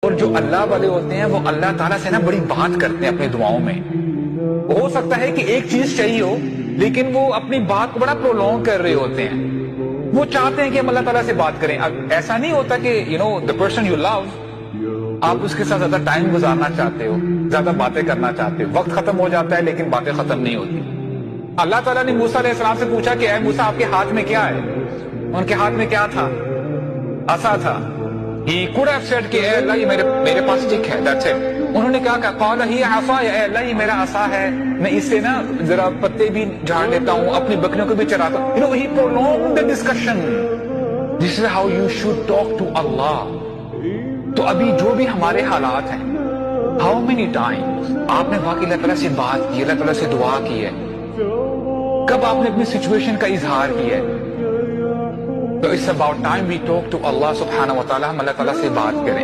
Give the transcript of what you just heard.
اور جو اللہ والے ہوتے ہیں وہ اللہ تعالیٰ سے نا بڑی بات کرتے ہیں اپنی دعاؤں میں. ہو سکتا ہے کہ ایک چیز چاہیے ہو لیکن وہ اپنی بات کو بڑا پرولونگ کر رہے ہوتے ہیں. وہ چاہتے ہیں کہ ہم اللہ تعالیٰ سے بات کریں. ایسا نہیں ہوتا کہ the person you love آپ اس کے ساتھ زیادہ ٹائم گزارنا چاہتے ہو, زیادہ باتیں کرنا چاہتے ہو, وقت ختم ہو جاتا ہے لیکن باتیں ختم نہیں ہوتی. اللہ تعالیٰ نے موسیٰ علیہ السلام سے پوچھا کہ اے موسیٰ آپ کے ہاتھ میں کیا ہے؟ ان کے ہاتھ میں کیا تھا؟ عصا تھا. He could have said کہ اے اللہ یہ میرے پاس اسٹک ہے, that's it. انہوں نے کہا کہ قال ہی عصا, اے اللہ یہ میرا عصا ہے, میں اس سے نا ذرا پتے بھی جھاڑ لیتا ہوں, اپنی بکریوں کو بھی چراتا ہوں. He prolonged the discussion. This is how you should talk to Allah. تو ابھی جو بھی ہمارے حالات ہیں, how many times آپ نے واقعی اللہ تعالیٰ سے بات کی, اللہ تعالیٰ سے دعا کی ہے؟ کب آپ نے اپنی سچویشن کا اظہار کیا ہے؟ تو it's about time we talk to Allah subhanahu wa ta'ala, ہم اللہ تعالیٰ سے بات کریں.